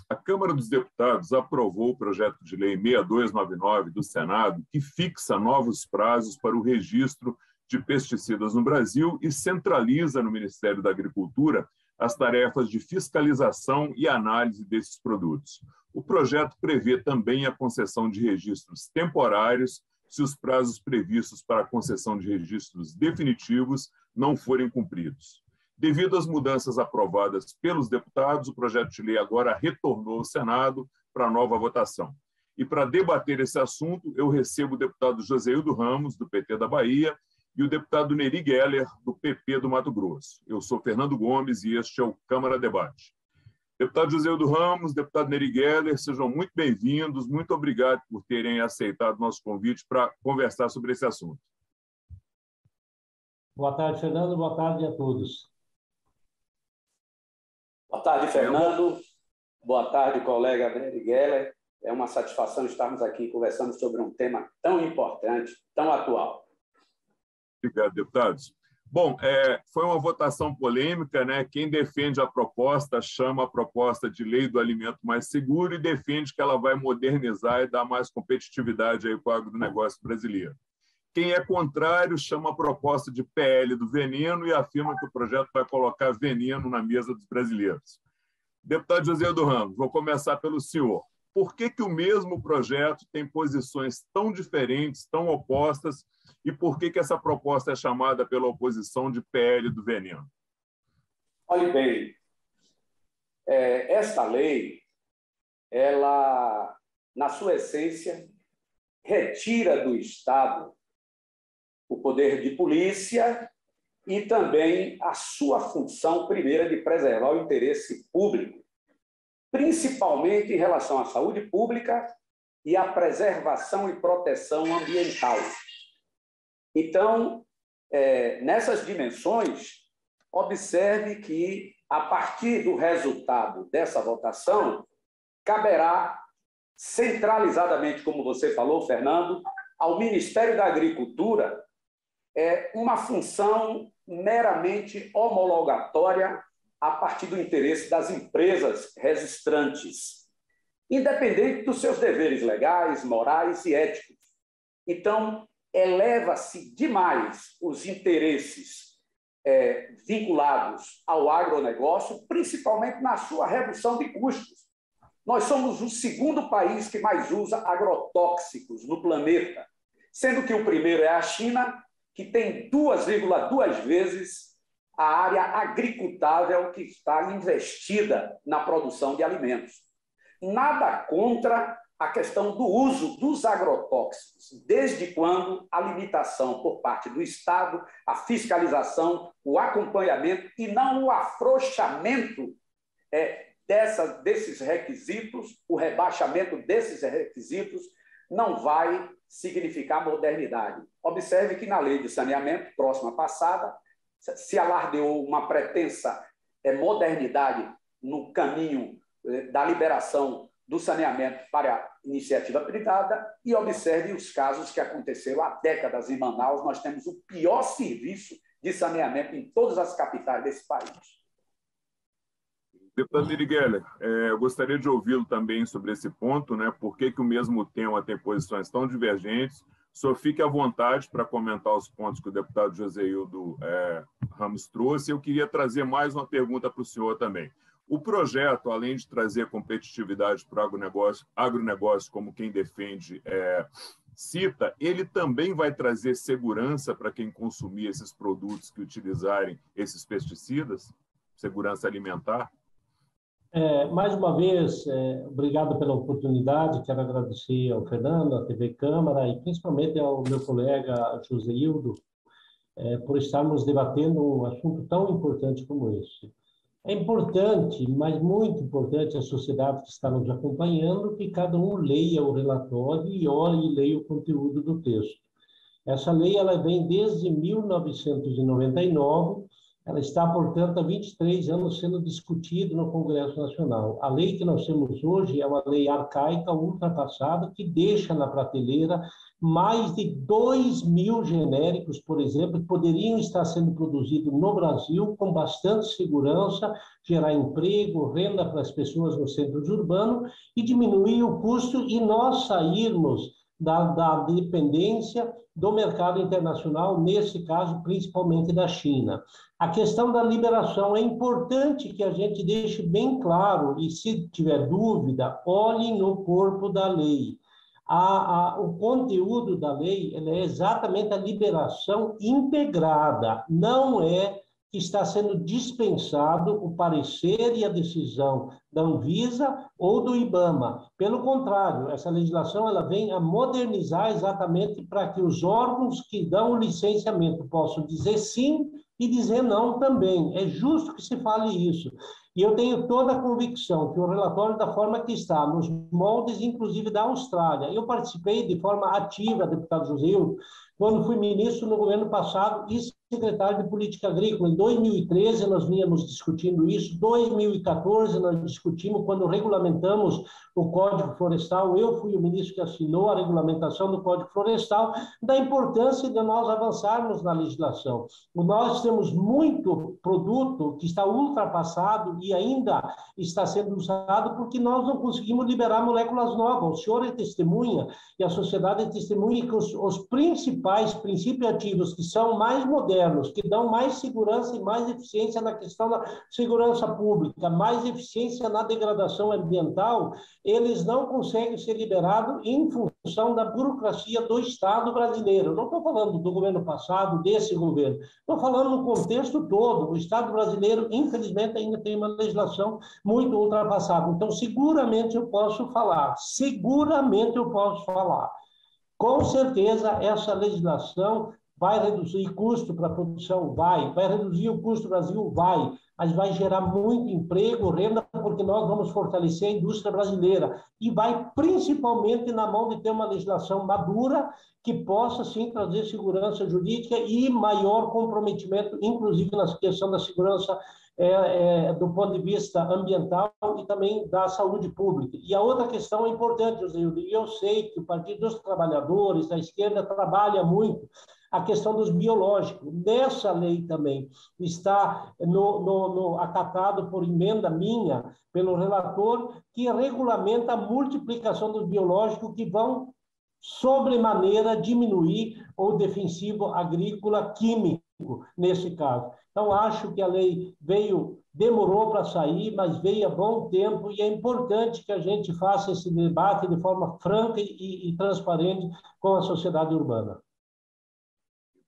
a Câmara dos Deputados aprovou o projeto de lei 6299 do Senado, que fixa novos prazos para o registro de pesticidas no Brasil e centraliza no Ministério da Agricultura as tarefas de fiscalização e análise desses produtos. O projeto prevê também a concessão de registros temporários se os prazos previstos para a concessão de registros definitivos não forem cumpridos. Devido às mudanças aprovadas pelos deputados, o projeto de lei agora retornou ao Senado para nova votação. E para debater esse assunto, eu recebo o deputado Joseildo Ramos, do PT da Bahia, e o deputado Neri Geller, do PP do Mato Grosso. Eu sou Fernando Gomes e este é o Câmara Debate. Deputado Joseildo Ramos, deputado Neri Geller, sejam muito bem-vindos. Muito obrigado por terem aceitado o nosso convite para conversar sobre esse assunto. Boa tarde, Fernando. Boa tarde a todos. Boa tarde, Fernando. Boa tarde, colega Neri Geller. É uma satisfação estarmos aqui conversando sobre um tema tão importante, tão atual. Obrigado, deputados. Bom, foi uma votação polêmica, né? Quem defende a proposta chama a proposta de lei do alimento mais seguro e defende que ela vai modernizar e dar mais competitividade aí para o agronegócio brasileiro. Quem é contrário chama a proposta de PL do veneno e afirma que o projeto vai colocar veneno na mesa dos brasileiros. Deputado Joseildo Ramos, vou começar pelo senhor. Por que o mesmo projeto tem posições tão diferentes, tão opostas, e por que essa proposta é chamada pela oposição de PL do veneno? Olhe bem, esta lei, ela, na sua essência, retira do Estado o poder de polícia e também a sua função primeira de preservar o interesse público, principalmente em relação à saúde pública e à preservação e proteção ambiental. Então, nessas dimensões, observe que, a partir do resultado dessa votação, caberá centralizadamente, como você falou, Fernando, ao Ministério da Agricultura uma função meramente homologatória a partir do interesse das empresas registrantes, independente dos seus deveres legais, morais e éticos. Então, eleva-se demais os interesses vinculados ao agronegócio, principalmente na sua redução de custos. Nós somos o segundo país que mais usa agrotóxicos no planeta, sendo que o primeiro é a China, que tem 2,2 vezes a área agricultável que está investida na produção de alimentos. Nada contra a questão do uso dos agrotóxicos, desde quando a limitação por parte do Estado, a fiscalização, o acompanhamento e não o afrouxamento desses requisitos, o rebaixamento desses requisitos, não vai significar modernidade. Observe que na lei de saneamento, próxima passada, se alardeou uma pretensa modernidade no caminho da liberação do saneamento para a iniciativa privada e observe os casos que aconteceram há décadas em Manaus. Nós temos o pior serviço de saneamento em todas as capitais desse país. Deputado Neri Geller, eu gostaria de ouvi-lo também sobre esse ponto, né? Por que o mesmo tema tem posições tão divergentes? O senhor fique à vontade para comentar os pontos que o deputado Joseildo Ramos trouxe. Eu queria trazer mais uma pergunta para o senhor também. O projeto, além de trazer competitividade para o agronegócio, como quem defende cita, ele também vai trazer segurança para quem consumir esses produtos que utilizarem esses pesticidas? Segurança alimentar? Mais uma vez, obrigado pela oportunidade. Quero agradecer ao Fernando, à TV Câmara e principalmente ao meu colega Joseildo por estarmos debatendo um assunto tão importante como esse. É importante, mas muito importante, a sociedade que está nos acompanhando, que cada um leia o relatório e olhe e leia o conteúdo do texto. Essa lei ela vem desde 1999, Ela está, portanto, há 23 anos sendo discutida no Congresso Nacional. A lei que nós temos hoje é uma lei arcaica, ultrapassada, que deixa na prateleira mais de 2.000 genéricos, por exemplo, que poderiam estar sendo produzidos no Brasil com bastante segurança, gerar emprego, renda para as pessoas nos centros urbanos e diminuir o custo e nós sairmos da dependência do mercado internacional, nesse caso, principalmente da China. A questão da liberação é importante que a gente deixe bem claro, e se tiver dúvida, olhe no corpo da lei. O conteúdo da lei é exatamente a liberação integrada, não é que está sendo dispensado o parecer e a decisão da Anvisa ou do IBAMA. Pelo contrário, essa legislação ela vem a modernizar exatamente para que os órgãos que dão o licenciamento possam dizer sim e dizer não também. É justo que se fale isso. E eu tenho toda a convicção que o relatório, da forma que está, nos moldes, inclusive, da Austrália, eu participei de forma ativa, deputado Josildo, quando fui ministro no governo passado e secretário de Política Agrícola. Em 2013, nós vínhamos discutindo isso. Em 2014, nós discutimos quando regulamentamos o Código Florestal. Eu fui o ministro que assinou a regulamentação do Código Florestal, da importância de nós avançarmos na legislação. Nós temos muito produto que está ultrapassado e ainda está sendo usado porque nós não conseguimos liberar moléculas novas. O senhor é testemunha e a sociedade é testemunha que os principais princípios ativos que são mais modernos, que dão mais segurança e mais eficiência na questão da segurança pública, mais eficiência na degradação ambiental, eles não conseguem ser liberados em função da burocracia do Estado brasileiro. Não estou falando do governo passado, desse governo. Estou falando no contexto todo. O Estado brasileiro, infelizmente, ainda tem uma legislação muito ultrapassada. Então, seguramente eu posso falar. Com certeza, essa legislação vai reduzir custo para a produção? Vai reduzir o custo do Brasil? Vai, mas vai gerar muito emprego, renda, porque nós vamos fortalecer a indústria brasileira e vai principalmente na mão de ter uma legislação madura que possa, sim, trazer segurança jurídica e maior comprometimento, inclusive na questão da segurança do ponto de vista ambiental e também da saúde pública. E a outra questão é importante, Josildo, e eu sei que o Partido dos Trabalhadores, da esquerda, trabalha muito a questão dos biológicos. Nessa lei também está acatado por emenda minha, pelo relator, que regulamenta a multiplicação dos biológicos que vão, sobremaneira, diminuir o defensivo agrícola químico, nesse caso. Então, acho que a lei demorou para sair, mas veio a bom tempo e é importante que a gente faça esse debate de forma franca e transparente com a sociedade urbana.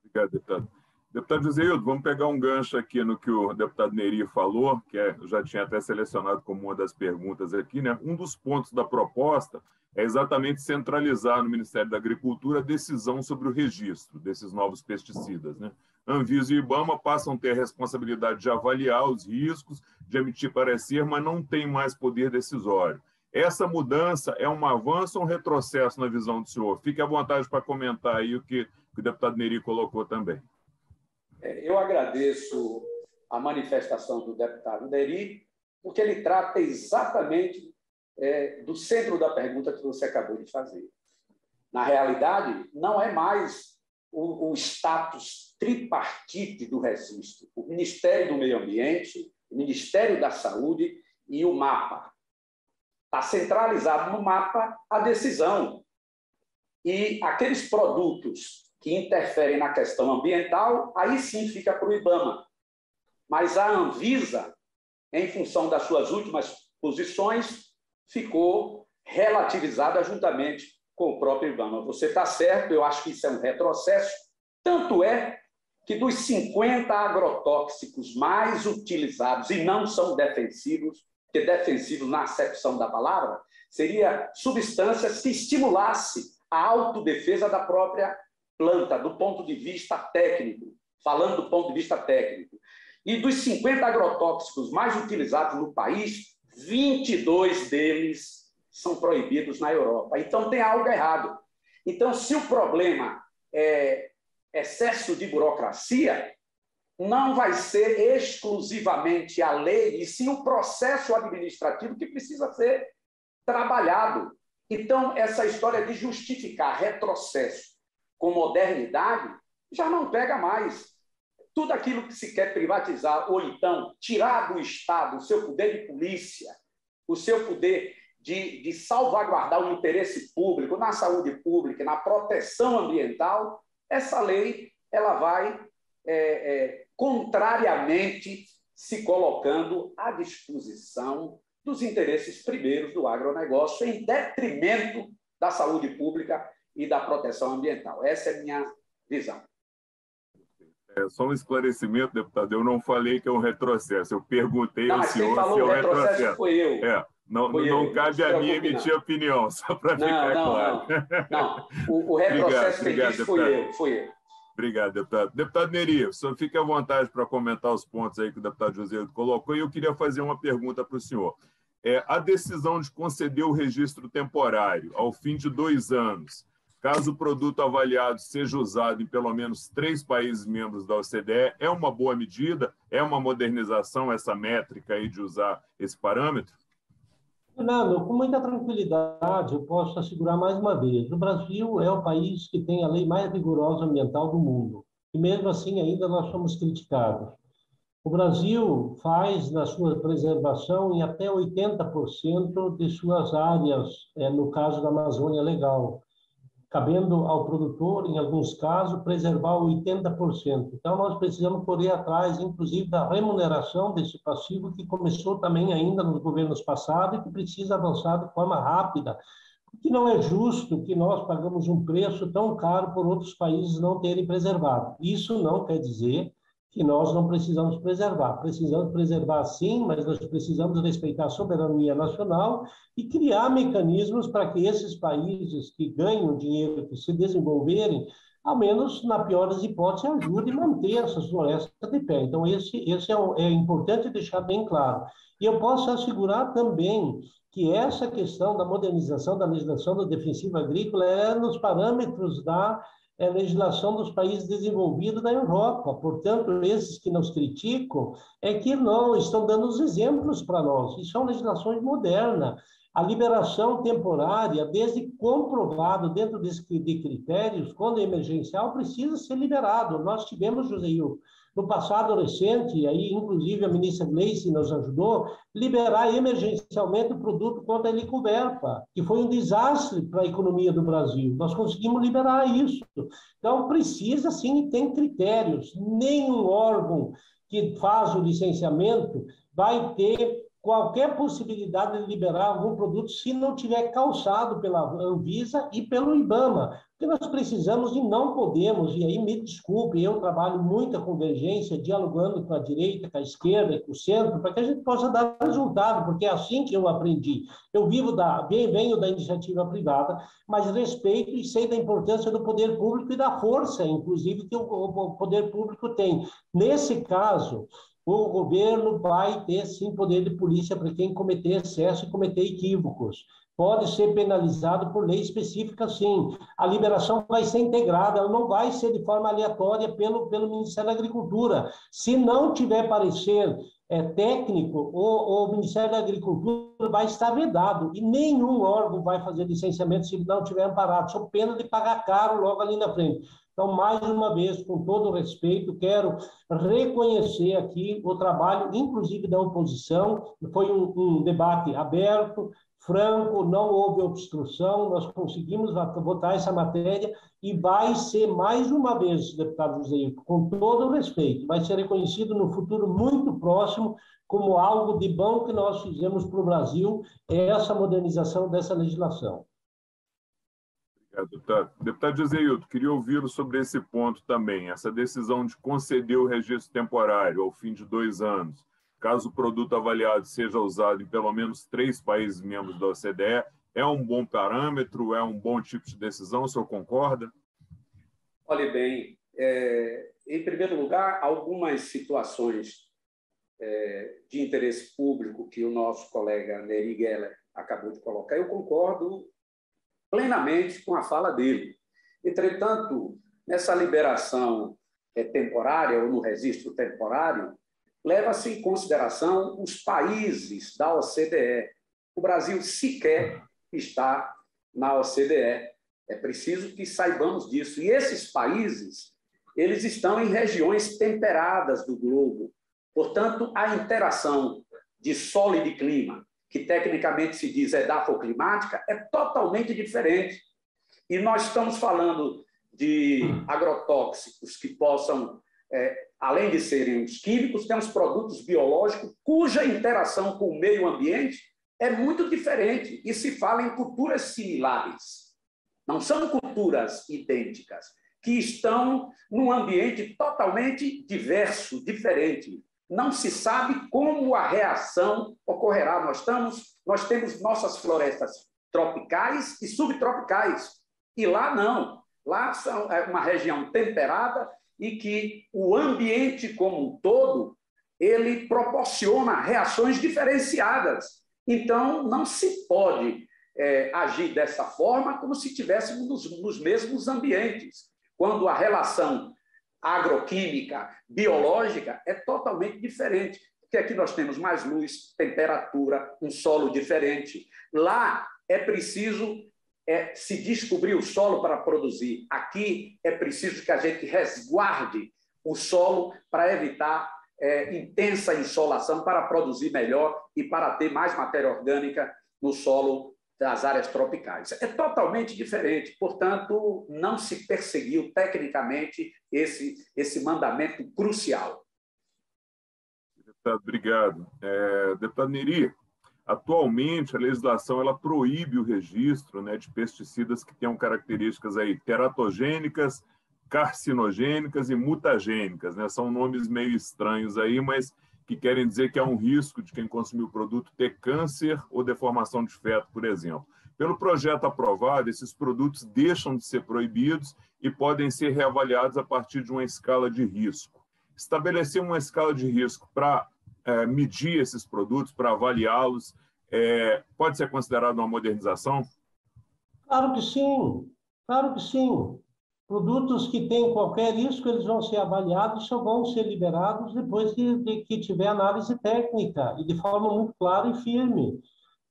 Obrigado, deputado. Deputado Josildo, vamos pegar um gancho aqui no que o deputado Neri falou, que eu já tinha até selecionado como uma das perguntas aqui, né? Um dos pontos da proposta é exatamente centralizar no Ministério da Agricultura a decisão sobre o registro desses novos pesticidas, né? Anvisa e IBAMA passam a ter a responsabilidade de avaliar os riscos, de emitir parecer, mas não tem mais poder decisório. Essa mudança é um avanço ou um retrocesso na visão do senhor? Fique à vontade para comentar aí o que o deputado Neri colocou também. Eu agradeço a manifestação do deputado Neri, porque ele trata exatamente do centro da pergunta que você acabou de fazer. Na realidade, não é mais o status tripartite do registro, o Ministério do Meio Ambiente, o Ministério da Saúde e o MAPA. Está centralizado no MAPA a decisão. E aqueles produtos que interferem na questão ambiental, aí sim fica para o IBAMA. Mas a Anvisa, em função das suas últimas posições, ficou relativizada juntamente com o próprio IBAMA. Você está certo, eu acho que isso é um retrocesso. Tanto é que dos 50 agrotóxicos mais utilizados, e não são defensivos, porque defensivos na acepção da palavra, seria substâncias que estimulasse a autodefesa da própria planta, do ponto de vista técnico, falando do ponto de vista técnico. E dos 50 agrotóxicos mais utilizados no país, 22 deles são proibidos na Europa. Então, tem algo errado. Então, se o problema é excesso de burocracia, não vai ser exclusivamente a lei, e sim o processo administrativo que precisa ser trabalhado. Então, essa história de justificar retrocesso com modernidade já não pega mais. Tudo aquilo que se quer privatizar ou então tirar do Estado o seu poder de polícia, o seu poder de salvaguardar o interesse público na saúde pública, na proteção ambiental, essa lei ela vai contrariamente se colocando à disposição dos interesses primeiros do agronegócio, em detrimento da saúde pública e da proteção ambiental. Essa é a minha visão. Só um esclarecimento, deputado, eu não falei que é um retrocesso, eu perguntei ao senhor se é um retrocesso. Foi eu. Não cabe a mim emitir opinião, só para ficar claro. Não. O retrocesso que disse fui eu. Obrigado, deputado. Deputado Neri, o senhor fique à vontade para comentar os pontos aí que o deputado José colocou, e eu queria fazer uma pergunta para o senhor. A decisão de conceder o registro temporário ao fim de 2 anos, caso o produto avaliado seja usado em pelo menos 3 países membros da OCDE, é uma boa medida? É uma modernização essa métrica aí de usar esse parâmetro? Fernando, com muita tranquilidade, eu posso assegurar mais uma vez, o Brasil é o país que tem a lei mais rigorosa ambiental do mundo, e mesmo assim ainda nós somos criticados. O Brasil faz, na sua preservação, em até 80% de suas áreas, no caso da Amazônia Legal, cabendo ao produtor, em alguns casos, preservar 80%. Então, nós precisamos correr atrás, inclusive, da remuneração desse passivo, que começou também ainda nos governos passados e que precisa avançar de forma rápida, porque não é justo que nós pagamos um preço tão caro por outros países não terem preservado. Isso não quer dizer que nós não precisamos preservar. Precisamos preservar, sim, mas nós precisamos respeitar a soberania nacional e criar mecanismos para que esses países que ganham dinheiro, que se desenvolverem, ao menos, na pior das hipóteses, ajudem a manter essas florestas de pé. Então, esse é importante deixar bem claro. E eu posso assegurar também que essa questão da modernização da legislação da defensiva agrícola é nos parâmetros da legislação dos países desenvolvidos da Europa. Portanto, esses que nos criticam é que não estão dando os exemplos para nós. E são legislações modernas. A liberação temporária, desde comprovado dentro de critérios, quando é emergencial, precisa ser liberado. Nós tivemos, Joséil, no passado recente, aí inclusive a ministra Gleice nos ajudou, liberar emergencialmente o produto contra a helicoverpa, que foi um desastre para a economia do Brasil. Nós conseguimos liberar isso. Então, precisa sim, tem critérios. Nenhum órgão que faz o licenciamento vai ter qualquer possibilidade de liberar algum produto se não tiver calçado pela Anvisa e pelo IBAMA. Porque nós precisamos e não podemos, e aí me desculpe, eu trabalho muita convergência, dialogando com a direita, com a esquerda e com o centro, para que a gente possa dar resultado, porque é assim que eu aprendi. Eu venho da iniciativa privada, mas respeito e sei da importância do poder público e da força, inclusive, que o poder público tem. Nesse caso, o governo vai ter, sim, poder de polícia para quem cometer excesso e cometer equívocos. Pode ser penalizado por lei específica, sim. A liberação vai ser integrada, ela não vai ser de forma aleatória pelo Ministério da Agricultura. Se não tiver parecer técnico, o Ministério da Agricultura vai estar vedado e nenhum órgão vai fazer licenciamento se não tiver amparado, sob pena de pagar caro logo ali na frente. Então, mais uma vez, com todo o respeito, quero reconhecer aqui o trabalho, inclusive da oposição. Foi um debate aberto, franco, não houve obstrução, nós conseguimos votar essa matéria e vai ser, mais uma vez, deputado José, com todo o respeito, vai ser reconhecido no futuro muito próximo como algo de bom que nós fizemos para o Brasil, essa modernização dessa legislação. Obrigado, deputado. Deputado Joséildo, queria ouvi-lo sobre esse ponto também, essa decisão de conceder o registro temporário ao fim de 2 anos, caso o produto avaliado seja usado em pelo menos 3 países membros da OCDE, é um bom parâmetro, é um bom tipo de decisão, o senhor concorda? Olhe bem, em primeiro lugar, algumas situações de interesse público que o nosso colega Neri Geller acabou de colocar, eu concordo plenamente com a fala dele. Entretanto, nessa liberação temporária ou no registro temporário, leva-se em consideração os países da OCDE. O Brasil sequer está na OCDE. É preciso que saibamos disso. E esses países, eles estão em regiões temperadas do globo. Portanto, a interação de solo e de clima, que tecnicamente se diz edafoclimática, é totalmente diferente. E nós estamos falando de agrotóxicos que possam, além de serem os químicos, temos produtos biológicos cuja interação com o meio ambiente é muito diferente e se fala em culturas similares. Não são culturas idênticas, que estão num ambiente totalmente diverso, diferente. Não se sabe como a reação ocorrerá. Nós temos nossas florestas tropicais e subtropicais. E lá não. Lá é uma região temperada e que o ambiente como um todo, ele proporciona reações diferenciadas. Então, não se pode agir dessa forma como se estivéssemos nos mesmos ambientes, quando a relação agroquímica, biológica é totalmente diferente, porque aqui nós temos mais luz, temperatura, um solo diferente. Lá é preciso se descobrir o solo para produzir. Aqui é preciso que a gente resguarde o solo para evitar intensa insolação, para produzir melhor e para ter mais matéria orgânica no solo das áreas tropicais. É totalmente diferente, portanto, não se perseguiu tecnicamente esse mandamento crucial. Deputado, obrigado. Deputado Neri, atualmente a legislação ela proíbe o registro, né, de pesticidas que tenham características aí teratogênicas, carcinogênicas e mutagênicas, né? São nomes meio estranhos aí, mas que querem dizer que há um risco de quem consumir o produto ter câncer ou deformação de feto, por exemplo. Pelo projeto aprovado, esses produtos deixam de ser proibidos e podem ser reavaliados a partir de uma escala de risco. Estabelecer uma escala de risco para medir esses produtos, para avaliá-los, pode ser considerado uma modernização? Claro que sim, claro que sim. Produtos que têm qualquer risco, eles vão ser avaliados e só vão ser liberados depois de que tiver análise técnica e de forma muito clara e firme.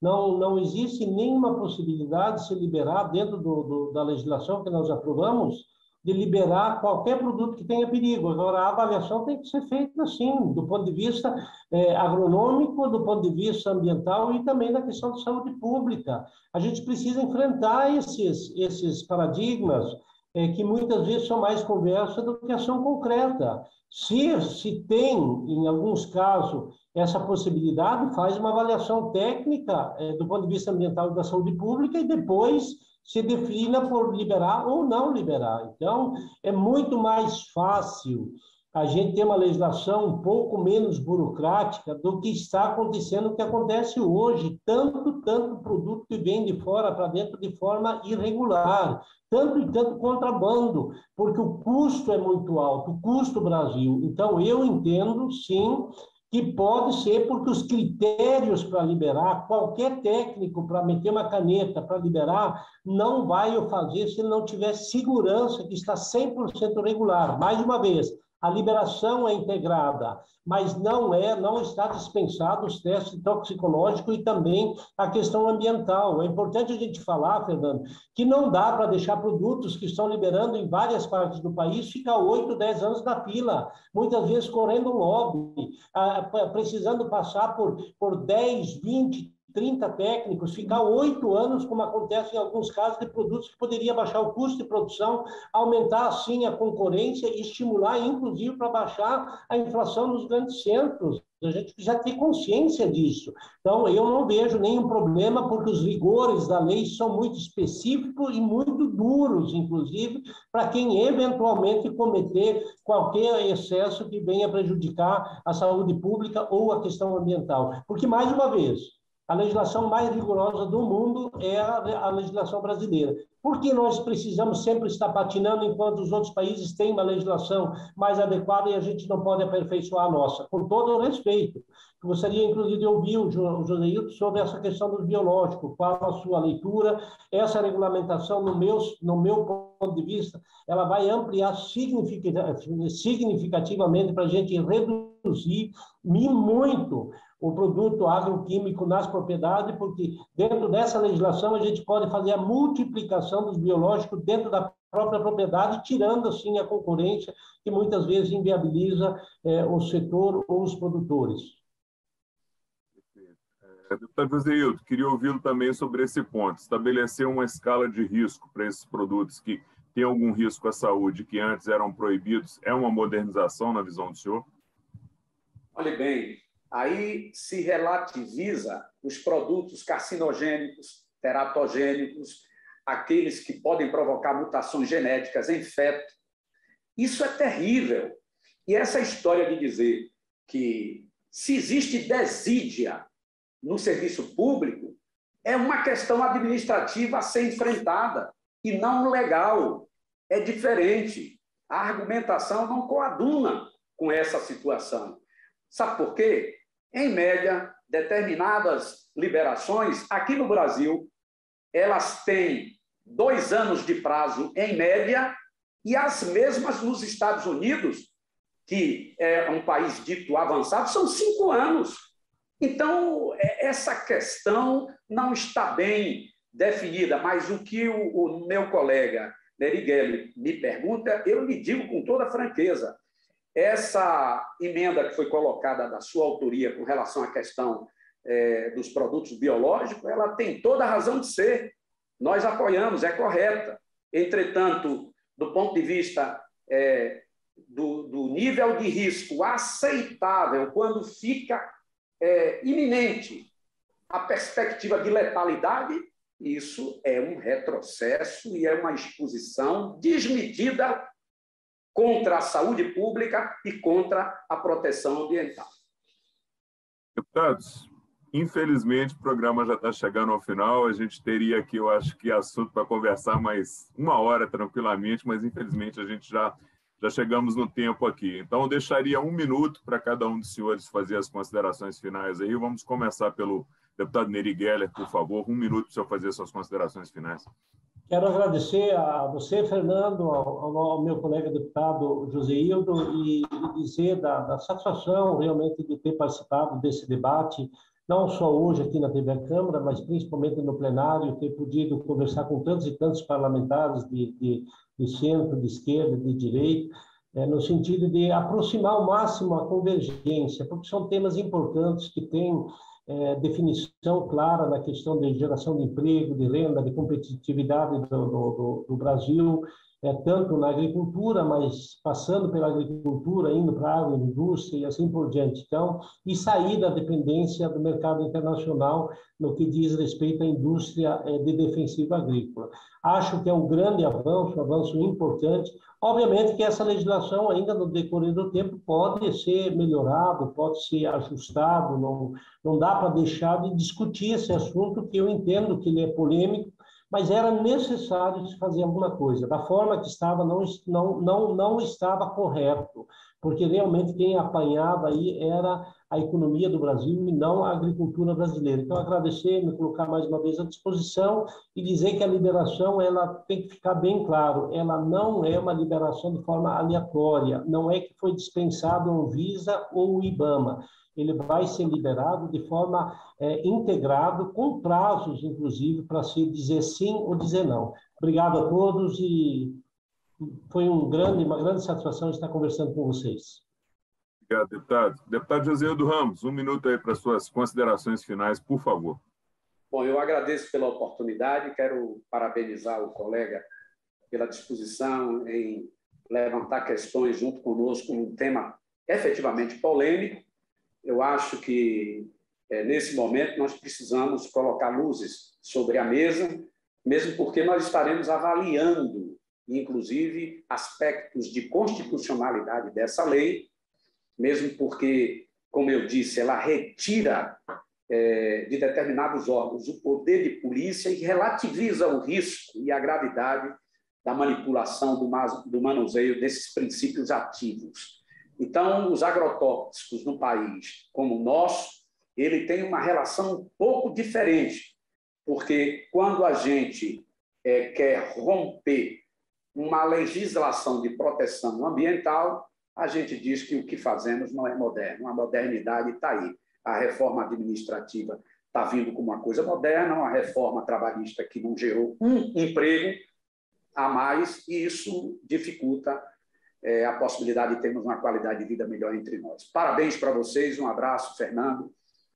Não existe nenhuma possibilidade de se liberar dentro da legislação que nós aprovamos, de liberar qualquer produto que tenha perigo. Agora, a avaliação tem que ser feita assim, do ponto de vista agronômico, do ponto de vista ambiental e também da questão de saúde pública. A gente precisa enfrentar esses paradigmas que muitas vezes são mais conversa do que ação concreta. Se tem, em alguns casos, essa possibilidade, faz uma avaliação técnica do ponto de vista ambiental e da saúde pública e depois se defina por liberar ou não liberar. Então, é muito mais fácil a gente ter uma legislação um pouco menos burocrática do que está acontecendo, o que acontece hoje. Tanto produto que vem de fora para dentro de forma irregular, tanto contrabando, porque o custo é muito alto, o custo Brasil. Então, eu entendo, sim, que pode ser porque os critérios para liberar, qualquer técnico para meter uma caneta para liberar, não vai o fazer se ele não tiver segurança que está 100% regular. Mais uma vez, a liberação é integrada, mas não está dispensado os testes toxicológicos e também a questão ambiental. É importante a gente falar, Fernando, que não dá para deixar produtos que estão liberando em várias partes do país ficar 8, 10 anos na fila, muitas vezes correndo um lobby, precisando passar por 10, 20, 30 técnicos, ficar 8 anos, como acontece em alguns casos, de produtos que poderia baixar o custo de produção, aumentar, assim, a concorrência e estimular, inclusive, para baixar a inflação nos grandes centros. A gente já tem consciência disso. Então, eu não vejo nenhum problema, porque os rigores da lei são muito específicos e muito duros, inclusive, para quem eventualmente cometer qualquer excesso que venha prejudicar a saúde pública ou a questão ambiental. Porque, mais uma vez, a legislação mais rigorosa do mundo é a legislação brasileira. Por que nós precisamos sempre estar patinando enquanto os outros países têm uma legislação mais adequada e a gente não pode aperfeiçoar a nossa? Com todo o respeito. Gostaria, inclusive, de ouvir o Joséildo sobre essa questão dos biológicos, qual a sua leitura. Essa regulamentação, no meu ponto de vista, ela vai ampliar significativamente para a gente reduzir muito o produto agroquímico nas propriedades, porque dentro dessa legislação a gente pode fazer a multiplicação dos biológicos dentro da própria propriedade, tirando assim a concorrência que muitas vezes inviabiliza o setor ou os produtores. Deputado Joséildo, queria ouvi-lo também sobre esse ponto. Estabelecer uma escala de risco para esses produtos que têm algum risco à saúde, que antes eram proibidos, é uma modernização na visão do senhor? Olhe bem, aí se relativiza os produtos carcinogênicos, teratogênicos, aqueles que podem provocar mutações genéticas em feto. Isso é terrível. E essa história de dizer que se existe desídia no serviço público é uma questão administrativa a ser enfrentada e não legal. É diferente. A argumentação não coaduna com essa situação. Sabe por quê? Em média, determinadas liberações, aqui no Brasil, elas têm 2 anos de prazo em média e as mesmas nos Estados Unidos, que é um país dito avançado, são 5 anos. Então, essa questão não está bem definida, mas o que o meu colega Nerigelli me pergunta, eu lhe digo com toda franqueza. Essa emenda que foi colocada da sua autoria com relação à questão dos produtos biológicos, ela tem toda a razão de ser. Nós apoiamos, é correta. Entretanto, do ponto de vista do nível de risco aceitável, quando fica iminente a perspectiva de letalidade, isso é um retrocesso e é uma exposição desmedida contra a saúde pública e contra a proteção ambiental. Deputados, infelizmente o programa já está chegando ao final. A gente teria aqui, eu acho que assunto para conversar mais 1 hora tranquilamente, mas infelizmente a gente já chegamos no tempo aqui. Então, eu deixaria 1 minuto para cada um dos senhores fazer as considerações finais aí. Vamos começar pelo deputado Neri Geller, por favor. 1 minuto para o senhor fazer suas considerações finais. Quero agradecer a você, Fernando, ao meu colega deputado Joséildo, e dizer da satisfação realmente de ter participado desse debate, não só hoje aqui na TV Câmara, mas principalmente no plenário, ter podido conversar com tantos e tantos parlamentares de centro, de esquerda, de direita, no sentido de aproximar ao máximo a convergência, porque são temas importantes que têm definição clara na questão de geração de emprego, de renda, de competitividade do Brasil, tanto na agricultura, mas passando pela agricultura, indo para a agroindústria e assim por diante. Então, e sair da dependência do mercado internacional no que diz respeito à indústria de defensiva agrícola. Acho que é um grande avanço importante. Obviamente que essa legislação, ainda no decorrer do tempo, pode ser melhorado, pode ser ajustado, não dá para deixar de discutir esse assunto, que eu entendo que ele é polêmico, mas era necessário se fazer alguma coisa. Da forma que estava, não estava correto, porque realmente quem apanhava aí era a economia do Brasil e não a agricultura brasileira. Então, agradecer, me colocar mais uma vez à disposição e dizer que a liberação, ela tem que ficar bem claro, ela não é uma liberação de forma aleatória, não é que foi dispensado o Anvisa ou o IBAMA. Ele vai ser liberado de forma integrado, com prazos, inclusive, para se dizer sim ou dizer não. Obrigado a todos e foi uma grande satisfação estar conversando com vocês. Obrigado, deputado. Deputado Joséildo Ramos, 1 minuto aí para suas considerações finais, por favor. Bom, eu agradeço pela oportunidade, quero parabenizar o colega pela disposição em levantar questões junto conosco num tema efetivamente polêmico. Eu acho que, nesse momento, nós precisamos colocar luzes sobre a mesa, mesmo porque nós estaremos avaliando, inclusive, aspectos de constitucionalidade dessa lei, mesmo porque, como eu disse, ela retira de determinados órgãos o poder de polícia e relativiza o risco e a gravidade da manipulação, do manuseio desses princípios ativos. Então, os agrotóxicos no país como o nosso, ele tem uma relação um pouco diferente, porque quando a gente quer romper uma legislação de proteção ambiental, a gente diz que o que fazemos não é moderno. A modernidade está aí. A reforma administrativa está vindo como uma coisa moderna, uma reforma trabalhista que não gerou um emprego a mais, e isso dificulta a possibilidade de termos uma qualidade de vida melhor entre nós. Parabéns para vocês, um abraço, Fernando,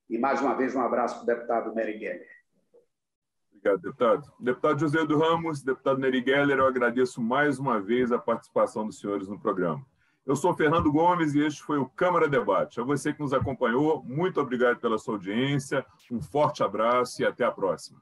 e mais uma vez um abraço para o deputado Nery Geller. Obrigado, deputado. Deputado José do Ramos, deputado Nery Geller, eu agradeço mais uma vez a participação dos senhores no programa. Eu sou Fernando Gomes e este foi o Câmara Debate. A você que nos acompanhou, muito obrigado pela sua audiência, um forte abraço e até a próxima.